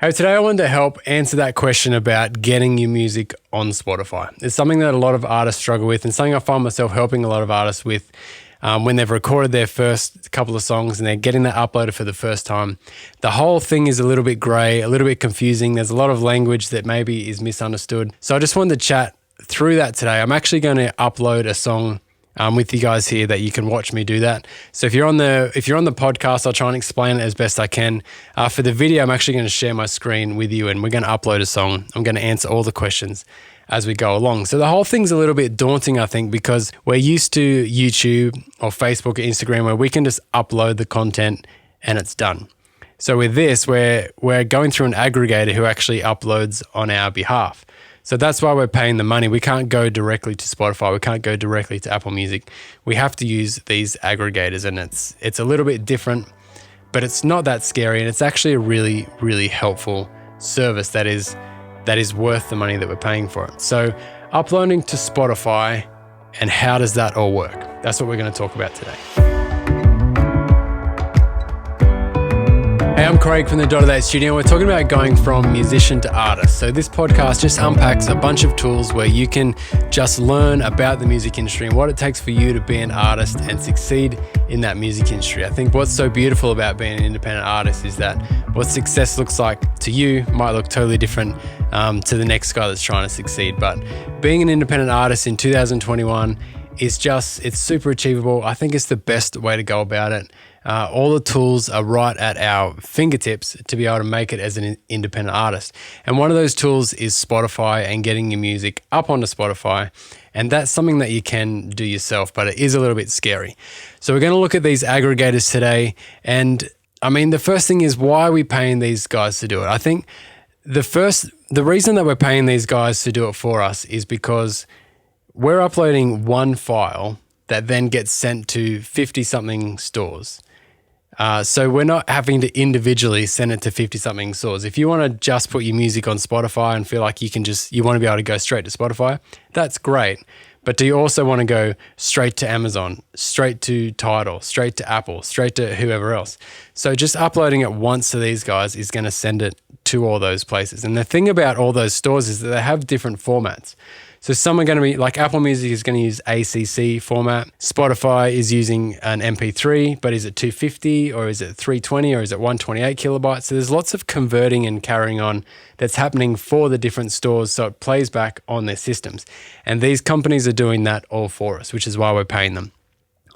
Hey, today I wanted to help answer that question about getting your music on Spotify. It's something that a lot of artists struggle with and something I find myself helping a lot of artists with when they've recorded their first couple of songs and they're getting that uploaded for the first time. The whole thing is a little bit grey, a little bit confusing. There's a lot of language that maybe is misunderstood. So I just wanted to chat through that today. I'm actually going to upload a song with you guys here that you can watch me do that. So if you're on the podcast, I'll try and explain it as best I can. For the video, I'm actually going to share my screen with you and we're going to upload a song. I'm going to answer all the questions as we go along. So the whole thing's a little bit daunting, I think, because we're used to YouTube or Facebook or Instagram where we can just upload the content and it's done. So with this, we're going through an aggregator who actually uploads on our behalf. So that's why we're paying the money. We can't go directly to Spotify. We can't go directly to Apple Music. We have to use these aggregators, and it's a little bit different, but it's not that scary, and it's actually a really, really helpful service that is worth the money that we're paying for it. So uploading to Spotify, and how does that all work? That's what we're going to talk about today. Hey, I'm Craig from the Ditto Studio. We're talking about going from musician to artist. So this podcast just unpacks a bunch of tools where you can just learn about the music industry and what it takes for you to be an artist and succeed in that music industry. I think what's so beautiful about being an independent artist is that what success looks like to you might look totally different to the next guy that's trying to succeed. But being an independent artist in 2021 it's super achievable. I think it's the best way to go about it. All the tools are right at our fingertips to be able to make it as an independent artist. And one of those tools is Spotify and getting your music up onto Spotify. And that's something that you can do yourself, but it is a little bit scary. So we're going to look at these aggregators today. And I mean, the first thing is, why are we paying these guys to do it? I think the reason that we're paying these guys to do it for us is because we're uploading one file that then gets sent to 50-something stores. So we're not having to individually send it to 50-something stores. If you want to just put your music on Spotify and feel like you want to be able to go straight to Spotify, that's great. But do you also want to go straight to Amazon, straight to Tidal, straight to Apple, straight to whoever else? So just uploading it once to these guys is going to send it to all those places. And the thing about all those stores is that they have different formats. So some are going to be like Apple Music is going to use ACC format. Spotify is using an MP3, but is it 250 or is it 320 or is it 128 kilobytes? So there's lots of converting and carrying on that's happening for the different stores, so it plays back on their systems. And these companies are doing that all for us, which is why we're paying them.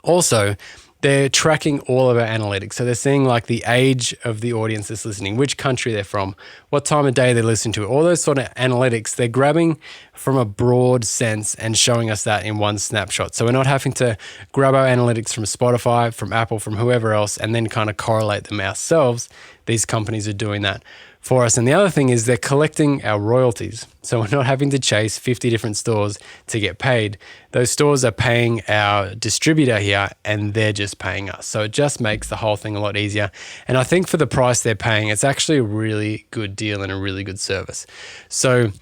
Also, they're tracking all of our analytics. So they're seeing like the age of the audience that's listening, which country they're from, what time of day they listen to it, all those sort of analytics. They're grabbing from a broad sense and showing us that in one snapshot. So we're not having to grab our analytics from Spotify, from Apple, from whoever else, and then kind of correlate them ourselves. These companies are doing that for us. And the other thing is they're collecting our royalties. So we're not having to chase 50 different stores to get paid. Those stores are paying our distributor here and they're just paying us. So it just makes the whole thing a lot easier. And I think for the price they're paying, it's actually a really good deal and a really good service. So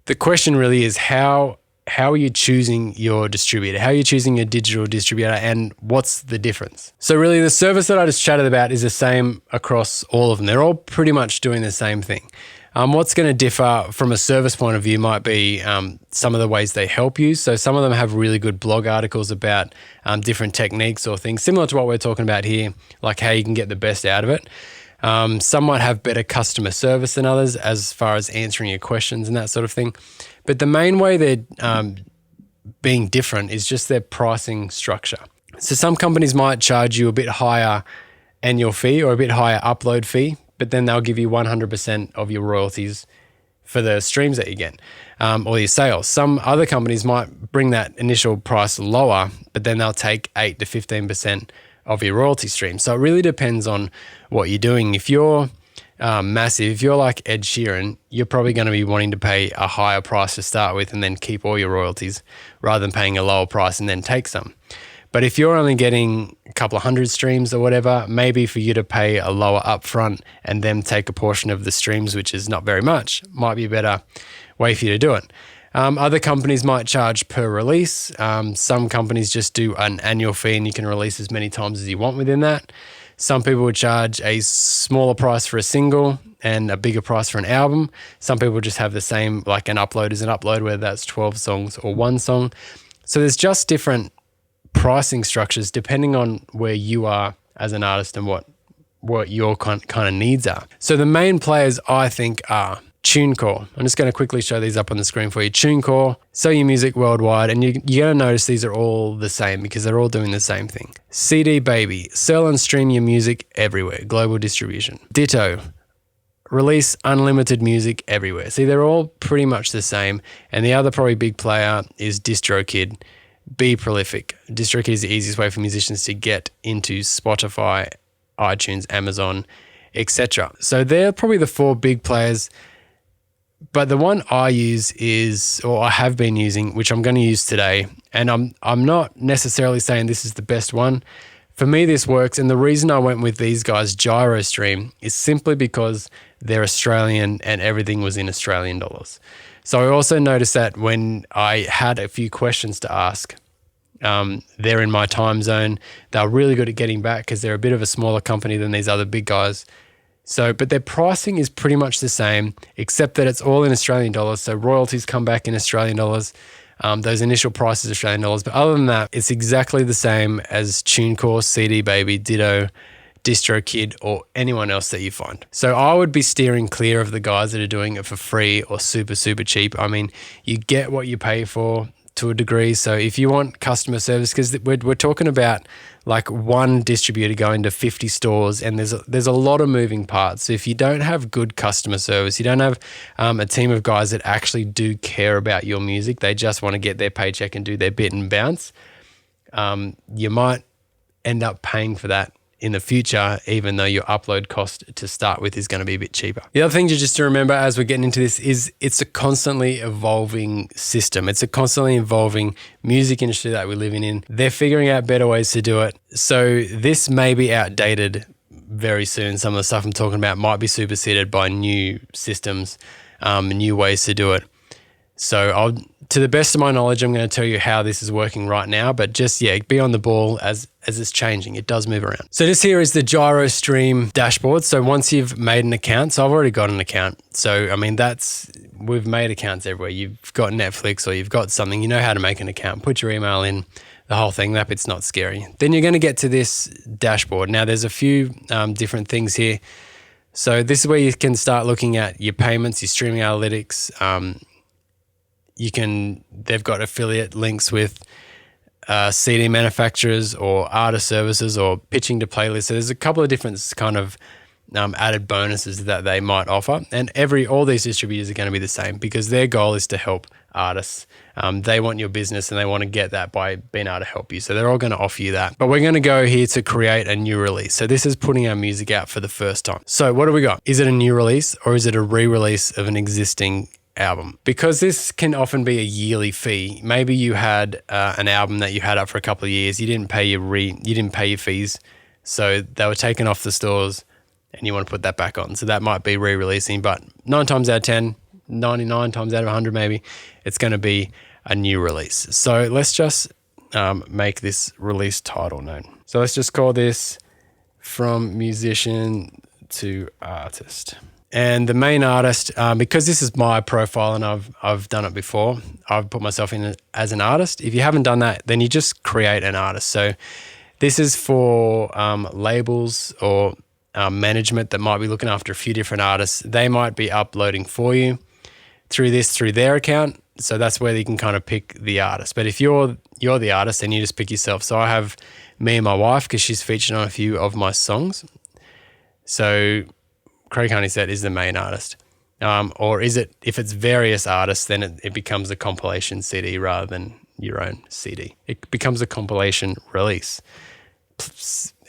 the question really is, how are you choosing your distributor? How are you choosing your digital distributor, and what's the difference? So really the service that I just chatted about is the same across all of them. They're all pretty much doing the same thing. What's going to differ from a service point of view might be some of the ways they help you. So some of them have really good blog articles about different techniques or things similar to what we're talking about here, like how you can get the best out of it. Some might have better customer service than others as far as answering your questions and that sort of thing. But the main way they're being different is just their pricing structure. So some companies might charge you a bit higher annual fee or a bit higher upload fee, but then they'll give you 100% of your royalties for the streams that you get or your sales. Some other companies might bring that initial price lower, but then they'll take 8 to 15% of your royalty stream. So it really depends on what you're doing. If you're massive, if you're like Ed Sheeran, you're probably going to be wanting to pay a higher price to start with and then keep all your royalties rather than paying a lower price and then take some. But if you're only getting a couple of hundred streams or whatever, maybe for you to pay a lower upfront and then take a portion of the streams, which is not very much, might be a better way for you to do it. Other companies might charge per release. Some companies just do an annual fee and you can release as many times as you want within that. Some people would charge a smaller price for a single and a bigger price for an album. Some people just have the same, like an upload is an upload, whether that's 12 songs or one song. So there's just different pricing structures depending on where you are as an artist and what your kind of needs are. So the main players, I think, are Tunecore. I'm just going to quickly show these up on the screen for you. Tunecore, sell your music worldwide, and you're going to notice these are all the same because they're all doing the same thing. CD Baby, sell and stream your music everywhere, global distribution. Ditto, release unlimited music everywhere. See, they're all pretty much the same. And the other probably big player is Distro Kid. Be prolific. Distro Kid is the easiest way for musicians to get into Spotify, iTunes, Amazon, etc. So they're probably the four big players. But the one I use is, or I have been using, which I'm going to use today, and I'm not necessarily saying this is the best one. For me, this works, and the reason I went with these guys, Gyrostream, is simply because they're Australian and everything was in Australian dollars. So I also noticed that when I had a few questions to ask, they're in my time zone. They're really good at getting back because they're a bit of a smaller company than these other big guys. So, but their pricing is pretty much the same, except that it's all in Australian dollars. So royalties come back in Australian dollars. Those initial prices are Australian dollars. But other than that, it's exactly the same as Tunecore, CD Baby, Ditto, Distro Kid, or anyone else that you find. So I would be steering clear of the guys that are doing it for free or super, super cheap. I mean, you get what you pay for to a degree. So if you want customer service, because we're talking about like one distributor going to 50 stores, and there's a lot of moving parts. So if you don't have good customer service, you don't have a team of guys that actually do care about your music, they just want to get their paycheck and do their bit and bounce, you might end up paying for that in the future, even though your upload cost to start with is going to be a bit cheaper. The other thing just to remember as we're getting into this is it's a constantly evolving system. It's a constantly evolving music industry that we're living in. They're figuring out better ways to do it. So this may be outdated very soon. Some of the stuff I'm talking about might be superseded by new systems, new ways to do it. So to the best of my knowledge, I'm going to tell you how this is working right now, but just, be on the ball as it's changing. It does move around. So this here is the Gyrostream dashboard. So once you've made an account, so I've already got an account. So, I mean, we've made accounts everywhere. You've got Netflix or you've got something, you know how to make an account, put your email in, the whole thing. That bit's not scary. Then you're going to get to this dashboard. Now there's a few different things here. So this is where you can start looking at your payments, your streaming analytics. They've got affiliate links with CD manufacturers or artist services or pitching to playlists. So there's a couple of different kind of added bonuses that they might offer. And all these distributors are going to be the same because their goal is to help artists. They want your business and they want to get that by being able to help you. So they're all going to offer you that. But we're going to go here to create a new release. So this is putting our music out for the first time. So what do we got? Is it a new release or is it a re-release of an existing album? Because this can often be a yearly fee. Maybe you had an album that you had up for a couple of years. You didn't pay your fees, so they were taken off the stores, and you want to put that back on. So that might be re-releasing, but 9 times out of 10, 99 times out of 100 maybe, it's going to be a new release. So let's just make this release title known. So let's just call this From Musician to Artist. And the main artist, because this is my profile and I've done it before, I've put myself in as an artist. If you haven't done that, then you just create an artist. So this is for labels or management that might be looking after a few different artists. They might be uploading for you through their account. So that's where you can kind of pick the artist. But if you're the artist, then you just pick yourself. So I have me and my wife because she's featured on a few of my songs. So Craig Honeysett is the main artist. Or is it, if it's various artists, then it becomes a compilation CD rather than your own CD. It becomes a compilation release,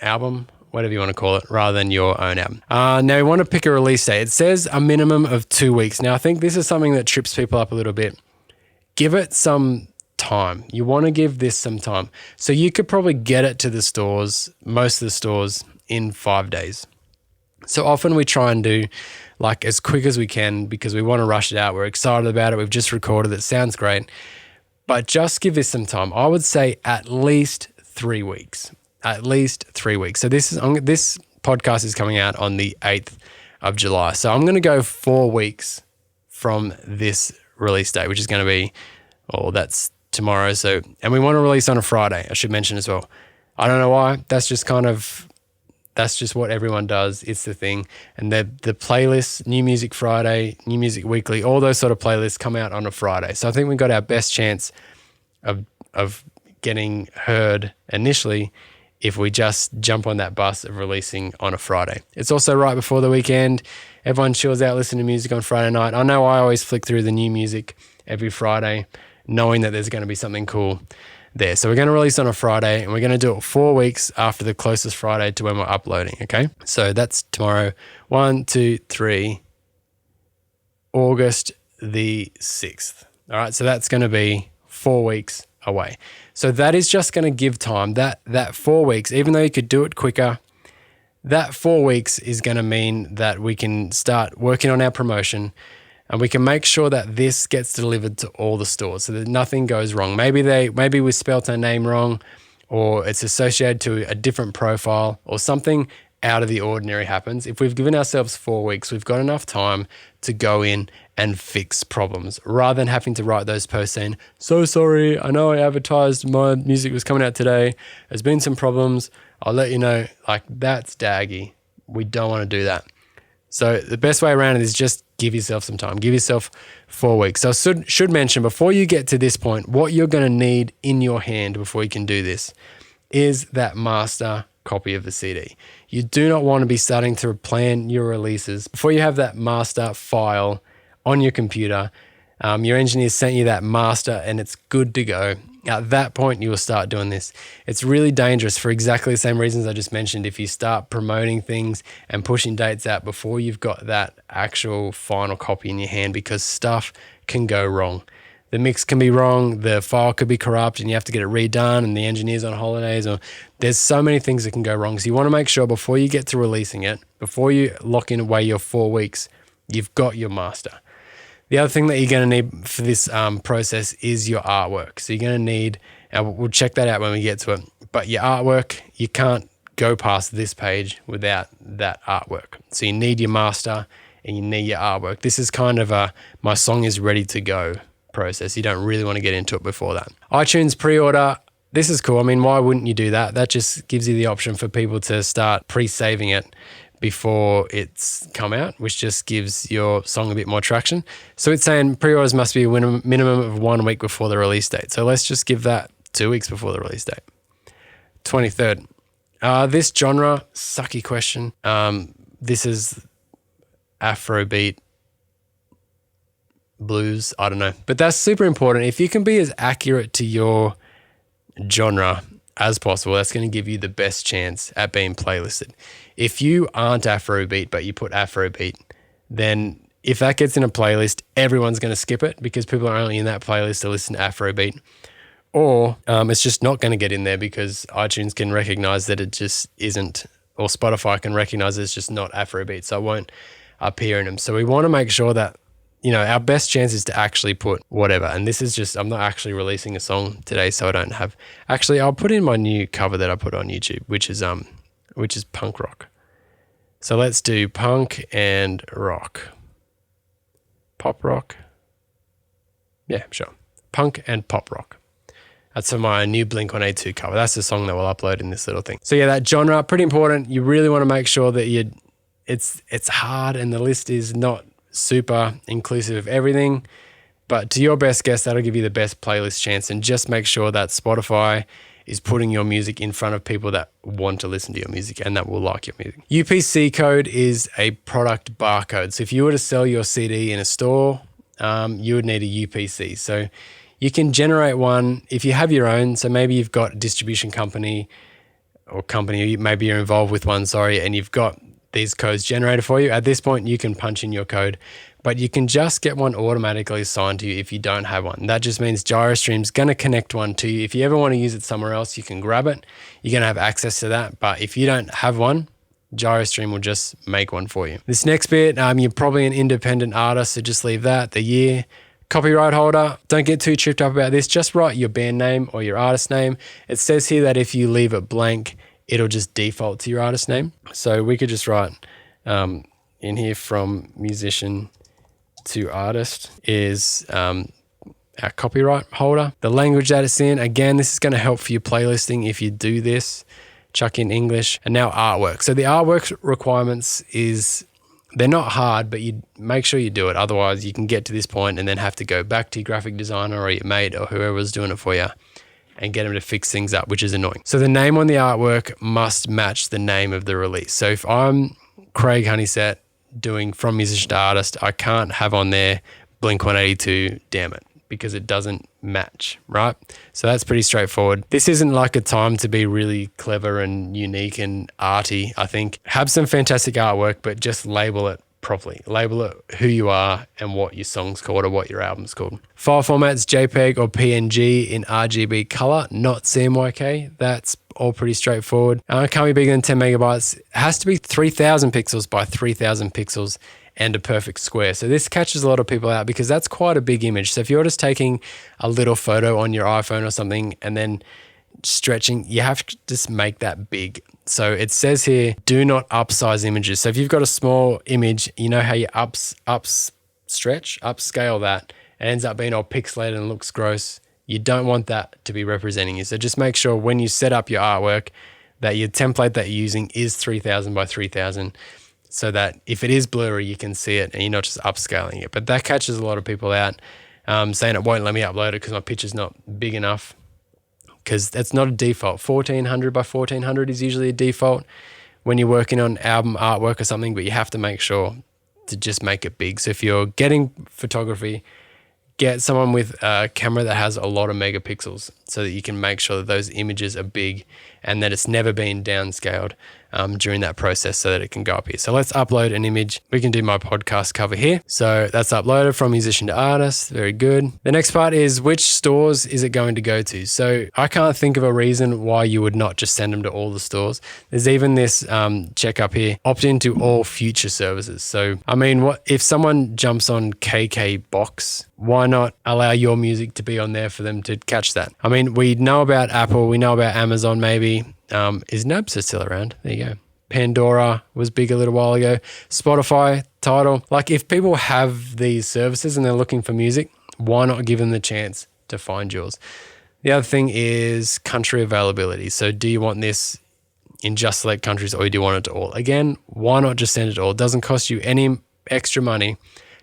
album, whatever you want to call it, rather than your own album. Now we want to pick a release date. It says a minimum of 2 weeks. Now I think this is something that trips people up a little bit. Give it some time. You want to give this some time. So you could probably get it to the stores, most of the stores, in 5 days. So often we try and do like as quick as we can because we want to rush it out. We're excited about it. We've just recorded it. Sounds great. But just give this some time. I would say at least 3 weeks. at least 3 weeks. So this podcast is coming out on the 8th of July. So I'm going to go 4 weeks from this release date, which is going to be, that's tomorrow. So, and we want to release on a Friday, I should mention as well. I don't know why. That's just what everyone does. It's the thing. And the playlists, New Music Friday, New Music Weekly, all those sort of playlists come out on a Friday. So I think we got our best chance of getting heard initially if we just jump on that bus of releasing on a Friday. It's also right before the weekend. Everyone chills out listening to music on Friday night. I know I always flick through the new music every Friday, knowing that there's going to be something cool there. So we're going to release on a Friday, and we're going to do it 4 weeks after the closest Friday to when we're uploading, okay? So that's tomorrow, 1, 2, 3, August the 6th. All right, so that's going to be 4 weeks away. So that is just going to give time. That 4 weeks, even though you could do it quicker, that 4 weeks is going to mean that we can start working on our promotion, and we can make sure that this gets delivered to all the stores so that nothing goes wrong. Maybe we spelt our name wrong, or it's associated to a different profile, or something out of the ordinary happens. If we've given ourselves 4 weeks, we've got enough time to go in and fix problems rather than having to write those posts saying, so sorry, I know I advertised my music was coming out today. There's been some problems. I'll let you know. Like, that's daggy. We don't want to do that. So the best way around it is just give yourself some time. Give yourself 4 weeks. So I should mention, before you get to this point, what you're going to need in your hand before you can do this is that master copy of the CD. You do not want to be starting to plan your releases before you have that master file on your computer. Your engineer sent you that master and it's good to go. At that point, you will start doing this. It's really dangerous for exactly the same reasons I just mentioned. If you start promoting things and pushing dates out before you've got that actual final copy in your hand, because stuff can go wrong. The mix can be wrong, the file could be corrupt and you have to get it redone, and the engineer's on holidays, or there's so many things that can go wrong. So you want to make sure before you get to releasing it, before you lock in away your 4 weeks, you've got your master. The other thing that you're going to need for this process is your artwork. So you're going to need, and we'll check that out when we get to it, but your artwork, you can't go past this page without that artwork. So you need your master and you need your artwork. This is kind of a, my song is ready to go process. You don't really want to get into it before that. iTunes pre-order, this is cool. I mean, why wouldn't you do that? That just gives you the option for people to start pre-saving it before it's come out, which just gives your song a bit more traction. So it's saying pre-orders must be a minimum of 1 week before the release date. So let's just give that 2 weeks before the release date. 23rd. This genre, sucky question. This is Afrobeat, blues, I don't know. But that's super important. If you can be as accurate to your genre as possible, that's going to give you the best chance at being playlisted. If you aren't Afrobeat, but you put Afrobeat, then if that gets in a playlist, everyone's going to skip it because people are only in that playlist to listen to Afrobeat. Or it's just not going to get in there because iTunes can recognize that it just isn't, or Spotify can recognize it's just not Afrobeat, so it won't appear in them. So we want to make sure that, you know, our best chance is to actually put whatever. And this is just, I'm not actually releasing a song today, so I don't have, actually I'll put in my new cover that I put on YouTube, which is punk rock. So let's do punk and rock. Pop rock. Yeah, sure. Punk and pop rock. That's for my new Blink-182 cover. That's the song that we'll upload in this little thing. So yeah, that genre, pretty important. You really want to make sure that it's hard and the list is not super inclusive of everything, but to your best guess, that'll give you the best playlist chance. And just make sure that Spotify is putting your music in front of people that want to listen to your music and that will like your music. UPC code is a product barcode. So if you were to sell your CD in a store, you would need a UPC. So you can generate one if you have your own. So maybe you've got a distribution company, maybe you're involved with one, and you've got these codes generated for you. At this point, you can punch in your code, but you can just get one automatically assigned to you if you don't have one. That just means Gyrostream's going to connect one to you. If you ever want to use it somewhere else, you can grab it. You're going to have access to that. But if you don't have one, Gyrostream will just make one for you. This next bit, you're probably an independent artist, so just leave that. The year. Copyright holder, don't get too tripped up about this. Just write your band name or your artist name. It says here that if you leave it blank, it'll just default to your artist name. So we could just write in here from musician to artist is our copyright holder. The language that it's in, again, this is going to help for your playlisting if you do this. Chuck in English. And now artwork. So the artwork requirements is, they're not hard, but you make sure you do it. Otherwise, you can get to this point and then have to go back to your graphic designer or your mate or whoever's doing it for you and get them to fix things up, which is annoying. So the name on the artwork must match the name of the release. So if I'm Craig Honeysett doing from musician to artist, I can't have on there Blink-182, damn it, because it doesn't match, right? So that's pretty straightforward. This isn't like a time to be really clever and unique and arty. I think have some fantastic artwork, but just label it properly. Label it who you are and what your song's called or what your album's called. File formats, JPEG or PNG in RGB color, not CMYK. That's all pretty straightforward. Can't be bigger than 10 megabytes. It has to be 3000 pixels by 3000 pixels and a perfect square. So this catches a lot of people out because that's quite a big image. So if you're just taking a little photo on your iPhone or something and then stretching, you have to just make that big. So it says here, do not upsize images. So if you've got a small image, you know how you upscale that, it ends up being all pixelated and looks gross. You don't want that to be representing you. So just make sure when you set up your artwork that your template that you're using is 3000 by 3000 so that if it is blurry, you can see it and you're not just upscaling it. But that catches a lot of people out, saying it won't let me upload it because my picture's not big enough, because that's not a default. 1400 by 1400 is usually a default when you're working on album artwork or something, but you have to make sure to just make it big. So if you're getting photography, get someone with a camera that has a lot of megapixels so that you can make sure that those images are big and that it's never been downscaled during that process so that it can go up here. So let's upload an image. We can do my podcast cover here. So that's uploaded from musician to artist. Very good. The next part is which stores is it going to go to? So I can't think of a reason why you would not just send them to all the stores. There's even this check up here, opt into all future services. So, I mean, what if someone jumps on KK Box, why not allow your music to be on there for them to catch that? I mean, we know about Apple, we know about Amazon maybe. Is Napster still around? There you go. Pandora was big a little while ago. Spotify, Tidal. Like if people have these services and they're looking for music, why not give them the chance to find yours? The other thing is country availability. So do you want this in just select countries or do you want it to all? Again, why not just send it all? It doesn't cost you any extra money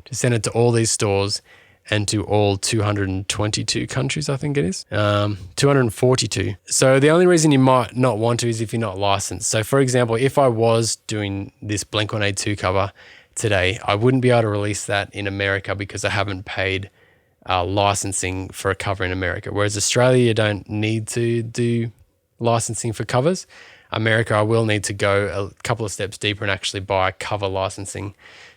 to send it to all these stores and to all 222 countries, I think it is, 242. So the only reason you might not want to is if you're not licensed. So for example, if I was doing this Blink-182 cover today, I wouldn't be able to release that in America because I haven't paid licensing for a cover in America. Whereas Australia, you don't need to do licensing for covers. America, I will need to go a couple of steps deeper and actually buy cover licensing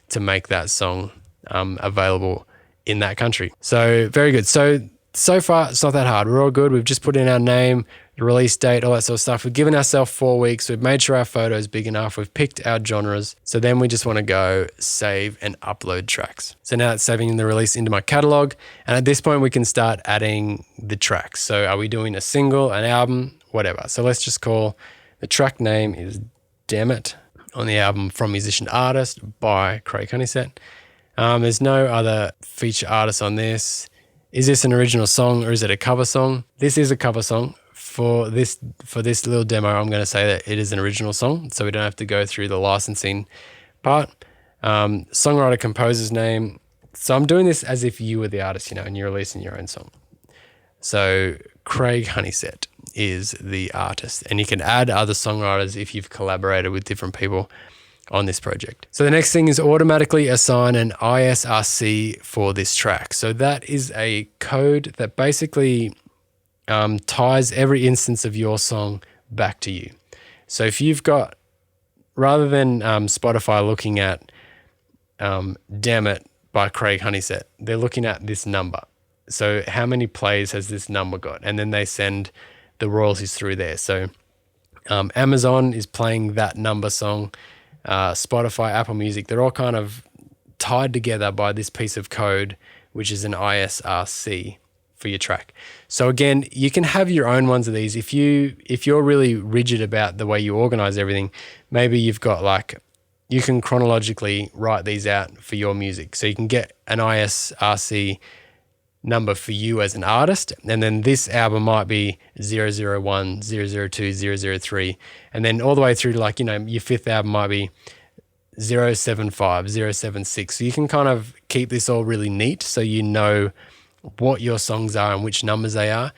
to make that song available in that country. So very good. So far, it's not that hard. We're all good. We've just put in our name, the release date, all that sort of stuff. We've given ourselves 4 weeks. We've made sure our photo is big enough. We've picked our genres. So then we just want to go save and upload tracks. So now it's saving the release into my catalog. And at this point, we can start adding the tracks. So are we doing a single, an album, whatever. So let's just call the track name is Damn It on the album From Musician to Artist by Craig Honeysett. There's no other feature artists on this. Is this an original song or is it a cover song? This is a cover song. For this little demo, I'm going to say that it is an original song, so we don't have to go through the licensing part. Songwriter, composer's name. So I'm doing this as if you were the artist, and you're releasing your own song. So Craig Honeysett is the artist, and you can add other songwriters if you've collaborated with different people on this project. So the next thing is automatically assign an ISRC for this track. So that is a code that basically ties every instance of your song back to you. So if you've got, rather than Spotify looking at Damn It by Craig Honeysett, they're looking at this number. So how many plays has this number got? And then they send the royalties through there. So Amazon is playing that number song. Spotify, Apple Music, they're all kind of tied together by this piece of code, which is an ISRC for your track. So again, you can have your own ones of these. If you're really rigid about the way you organize everything, maybe you've got like, you can chronologically write these out for your music. So you can get an ISRC number for you as an artist, and then this album might be 001, 002, 003, and then all the way through to like, your fifth album might be 075, 076. So you can kind of keep this all really neat so you know what your songs are and which numbers they are.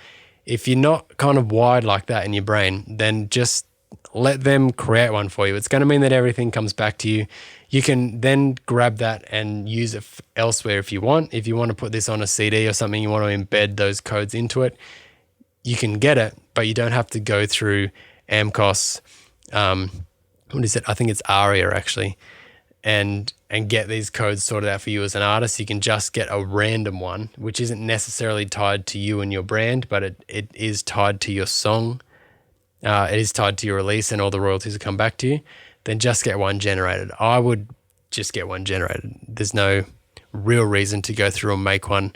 If you're not kind of wired like that in your brain, then just let them create one for you. It's going to mean that everything comes back to you. You can then grab that and use it elsewhere if you want. If you want to put this on a CD or something, you want to embed those codes into it, you can get it, but you don't have to go through Amcos, what is it? I think it's ARIA actually, and get these codes sorted out for you as an artist. You can just get a random one, which isn't necessarily tied to you and your brand, but it is tied to your song. It is tied to your release and all the royalties will come back to you. Then just get one generated. I would just get one generated. There's no real reason to go through and make one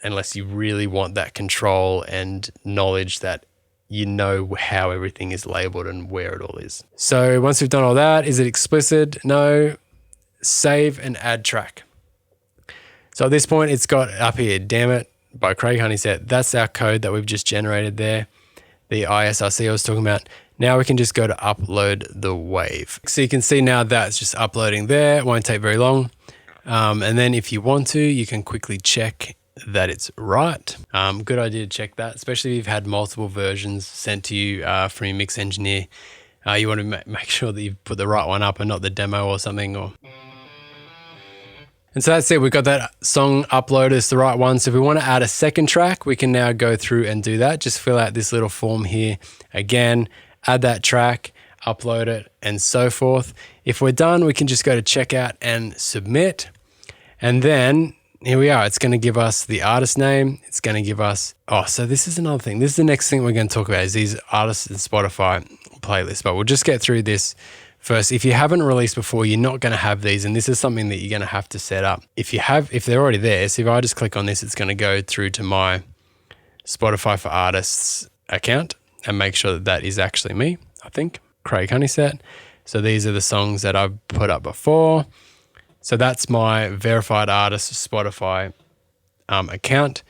unless you really want that control and knowledge that you know how everything is labeled and where it all is. So once we've done all that, is it explicit? No. Save and add track. So at this point, it's got up here, Damn It by Craig Honeysett. That's our code that we've just generated there, the ISRC I was talking about. Now we can just go to upload the wave. So you can see now that's just uploading there. It won't take very long. And then if you want to, you can quickly check that it's right. Good idea to check that, especially if you've had multiple versions sent to you from your mix engineer. You want to make sure that you've put the right one up and not the demo or something. And so that's it. We've got that song uploaded. It's the right one. So if we want to add a second track, we can now go through and do that. Just fill out this little form here. Again, add that track, upload it, and so forth. If we're done, we can just go to checkout and submit. And then here we are. It's going to give us the artist name. It's going to give us, so this is another thing. This is the next thing we're going to talk about is these artists and Spotify playlists. But we'll just get through this first. If you haven't released before, you're not going to have these. And this is something that you're going to have to set up. If they're already there, so if I just click on this, it's going to go through to my Spotify for Artists account and make sure that that is actually me, I think, Craig Honeysett. So these are the songs that I've put up before. So that's my verified artist Spotify account.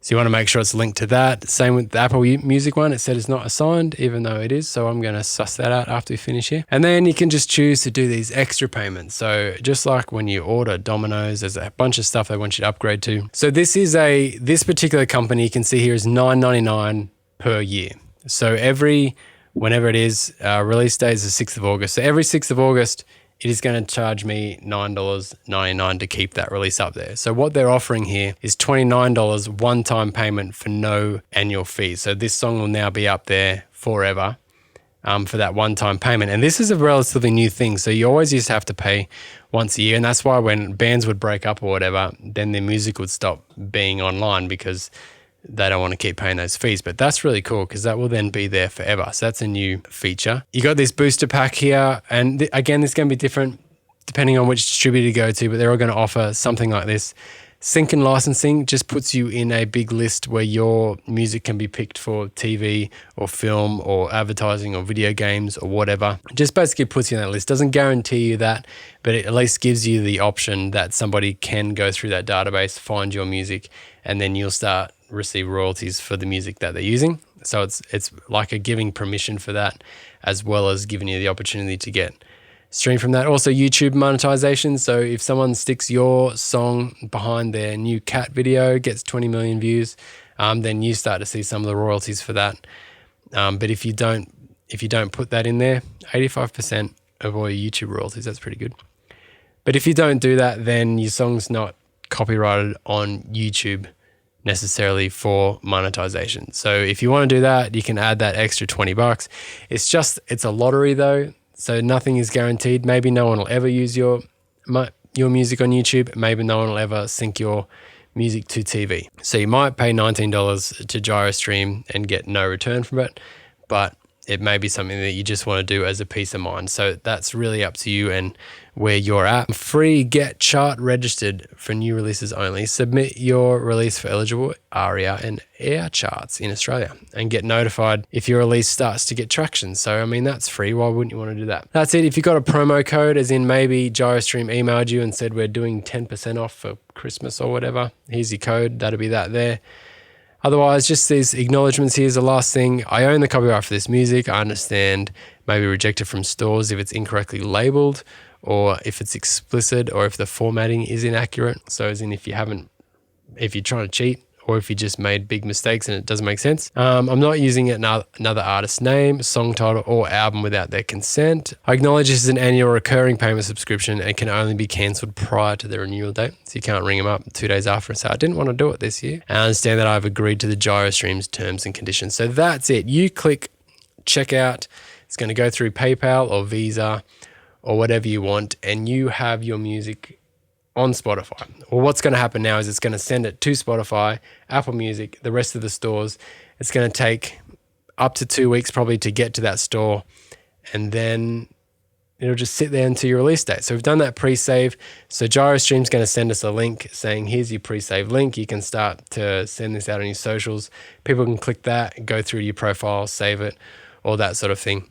So you want to make sure it's linked to that. Same with the Apple Music one. It said it's not assigned, even though it is. So I'm going to suss that out after we finish here. And then you can just choose to do these extra payments. So just like when you order Domino's, there's a bunch of stuff they want you to upgrade to. So this particular company you can see here is $9.99 per year. So whenever it is, release date is the 6th of August. So every 6th of August, it is going to charge me $9.99 to keep that release up there. So what they're offering here is $29 one-time payment for no annual fee. So this song will now be up there forever for that one-time payment. And this is a relatively new thing. So you always used to have to pay once a year. And that's why when bands would break up or whatever, then their music would stop being online because they don't want to keep paying those fees. But that's really cool because that will then be there forever. So that's a new feature. You got this booster pack here. And again, this is going to be different depending on which distributor you go to, but they're all going to offer something like this. Sync and licensing just puts you in a big list where your music can be picked for TV or film or advertising or video games or whatever. It just basically puts you on that list. Doesn't guarantee you that, but it at least gives you the option that somebody can go through that database, find your music, and then you'll start receive royalties for the music that they're using. So it's like a giving permission for that, as well as giving you the opportunity to get stream from that. Also YouTube monetization. So if someone sticks your song behind their new cat video, gets 20 million views, then you start to see some of the royalties for that. But if you don't put that in there, 85% of all your YouTube royalties, that's pretty good. But if you don't do that, then your song's not copyrighted on YouTube necessarily for monetization. So if you want to do that, you can add that extra $20. It's a lottery though. So nothing is guaranteed. Maybe no one will ever use your music on YouTube. Maybe no one will ever sync your music to TV. So you might pay $19 to Gyrostream and get no return from it. But it may be something that you just want to do as a peace of mind. So that's really up to you and where you're at. Free, get chart registered for new releases only. Submit your release for eligible ARIA and AIR charts in Australia and get notified if your release starts to get traction. So, I mean, that's free. Why wouldn't you want to do that? That's it. If you've got a promo code, as in maybe Gyrostream emailed you and said we're doing 10% off for Christmas or whatever, here's your code. That'll be that there. Otherwise, just these acknowledgements here is the last thing. I own the copyright for this music. I understand maybe rejected from stores if it's incorrectly labeled or if it's explicit or if the formatting is inaccurate. So as in if you're trying to cheat or if you just made big mistakes and it doesn't make sense. I'm not using another artist's name, song title, or album without their consent. I acknowledge this is an annual recurring payment subscription and can only be cancelled prior to the renewal date. So you can't ring them up 2 days after and say, I didn't want to do it this year. And I understand that I've agreed to the Gyrostream's terms and conditions. So that's it. You click checkout. It's going to go through PayPal or Visa or whatever you want, and you have your music on Spotify. Well, what's going to happen now is it's going to send it to Spotify, Apple Music, the rest of the stores. It's going to take up to 2 weeks probably to get to that store, and then it'll just sit there until your release date. So we've done that pre-save. So Gyrostream's going to send us a link saying, here's your pre-save link. You can start to send this out on your socials. People can click that, go through your profile, save it, all that sort of thing.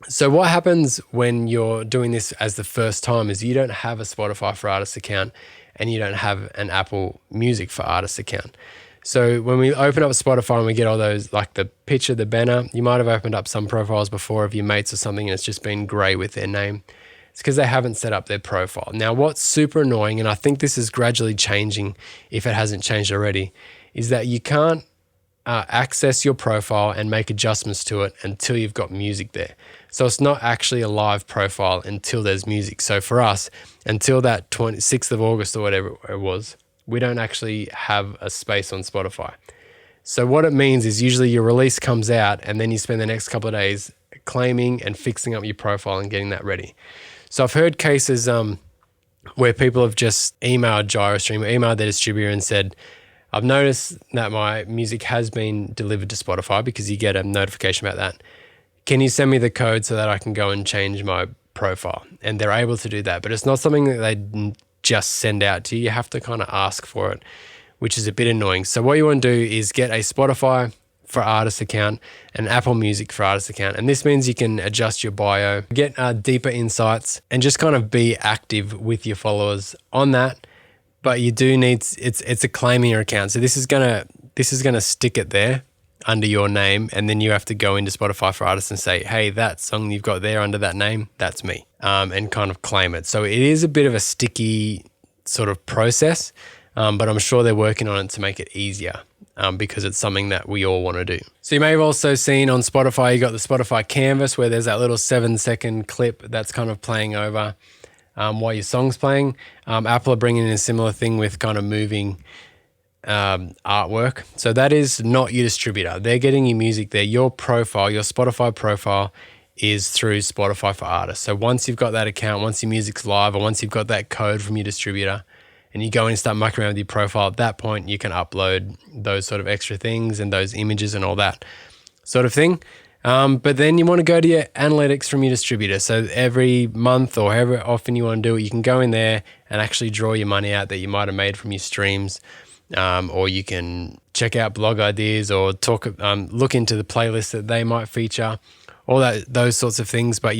So what happens when you're doing this as the first time is you don't have a Spotify for Artists account and you don't have an Apple Music for Artists account. So when we open up Spotify and we get all those, like the picture, the banner, you might have opened up some profiles before of your mates or something and it's just been grey with their name. It's because they haven't set up their profile. Now, what's super annoying, and I think this is gradually changing if it hasn't changed already, is that you can't access your profile and make adjustments to it until you've got music there. So it's not actually a live profile until there's music. So for us, until that 26th of August or whatever it was, we don't actually have a space on Spotify. So what it means is usually your release comes out and then you spend the next couple of days claiming and fixing up your profile and getting that ready. So I've heard cases where people have just emailed Gyrostream, emailed their distributor and said, I've noticed that my music has been delivered to Spotify, because you get a notification about that. Can you send me the code so that I can go and change my profile? And they're able to do that, but it's not something that they just send out to you. You have to kind of ask for it, which is a bit annoying. So what you want to do is get a Spotify for Artists account, an Apple Music for Artists account. And this means you can adjust your bio, get deeper insights, and just kind of be active with your followers on that. But you do need, it's a claim in your account. So this is gonna stick it there under your name, and then you have to go into Spotify for Artists and say, hey, that song you've got there under that name, that's me, and kind of claim it. So it is a bit of a sticky sort of process, but I'm sure they're working on it to make it easier, because it's something that we all want to do. So you may have also seen on Spotify, you got the Spotify canvas where there's that little 7-second clip that's kind of playing over while your song's playing. Apple are bringing in a similar thing with kind of moving artwork. So that is not your distributor. They're getting your music there. Your profile, your Spotify profile, is through Spotify for Artists. So once you've got that account, once your music's live, or once you've got that code from your distributor and you go in and start mucking around with your profile, at that point you can upload those sort of extra things and those images and all that sort of thing. But then you want to go to your analytics from your distributor. So every month or however often you want to do it, you can go in there and actually draw your money out that you might have made from your streams. Or you can check out blog ideas or look into the playlist that they might feature, all those sorts of things. But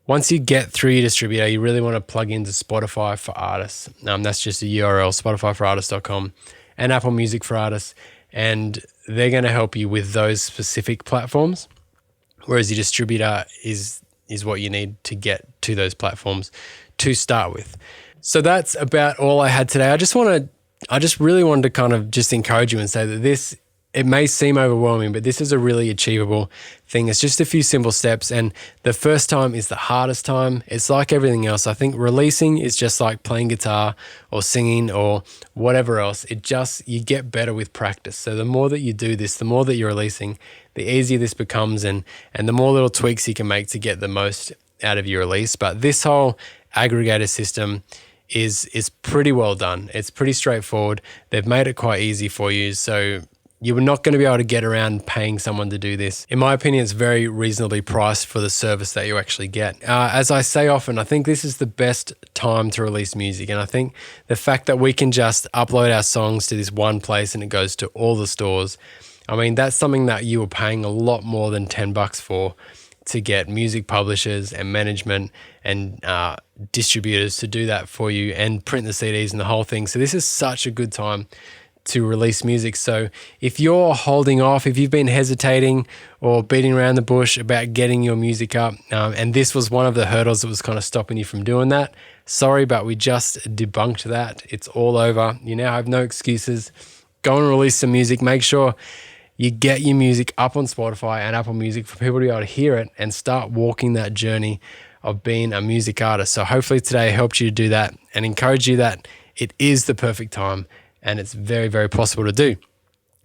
once you get through your distributor, you really want to plug into Spotify for Artists. That's just a URL, spotifyforartists.com, and Apple Music for Artists. And they're going to help you with those specific platforms, whereas your distributor is what you need to get to those platforms to start with. So that's about all I had today. I just really wanted to kind of just encourage you and say that it may seem overwhelming, but this is a really achievable thing. It's just a few simple steps, and the first time is the hardest time. It's like everything else. I think releasing is just like playing guitar or singing or whatever else. You get better with practice. So the more that you do this, the more that you're releasing, the easier this becomes, and the more little tweaks you can make to get the most out of your release. But this whole aggregator system is pretty well done. It's pretty straightforward. They've made it quite easy for you. So You're not going to be able to get around paying someone to do this. In my opinion, it's very reasonably priced for the service that you actually get. As I say often, I think this is the best time to release music. And I think the fact that we can just upload our songs to this one place and it goes to all the stores, I mean, that's something that you were paying a lot more than $10 for to get music publishers and management and distributors to do that for you and print the CDs and the whole thing. So this is such a good time to release music. So if you're holding off, if you've been hesitating or beating around the bush about getting your music up, and this was one of the hurdles that was kind of stopping you from doing that, sorry, but we just debunked that. It's all over. You now have no excuses. Go and release some music. Make sure you get your music up on Spotify and Apple Music for people to be able to hear it and start walking that journey of being a music artist. So hopefully today helped you to do that and encourage you that it is the perfect time and it's very, very possible to do.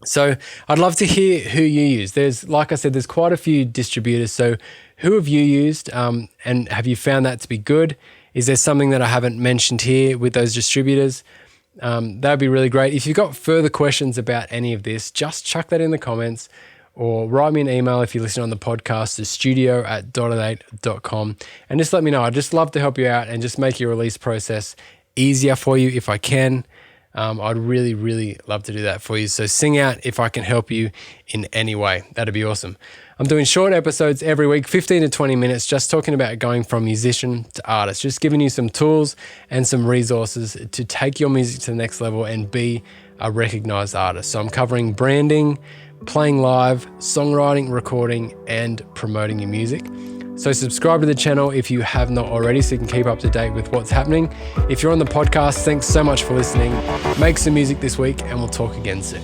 So I'd love to hear who you use. Like I said, there's quite a few distributors. So who have you used and have you found that to be good? Is there something that I haven't mentioned here with those distributors? That'd be really great. If you've got further questions about any of this, just chuck that in the comments or write me an email if you listen on the podcast to studio@dot8.com and just let me know. I'd just love to help you out and just make your release process easier for you if I can. I'd really, really love to do that for you. So sing out if I can help you in any way. That'd be awesome. I'm doing short episodes every week, 15 to 20 minutes, just talking about going from musician to artist, just giving you some tools and some resources to take your music to the next level and be a recognized artist. So I'm covering branding, playing live, songwriting, recording, and promoting your music. So subscribe to the channel if you have not already so you can keep up to date with what's happening. If you're on the podcast, thanks so much for listening. Make some music this week and we'll talk again soon.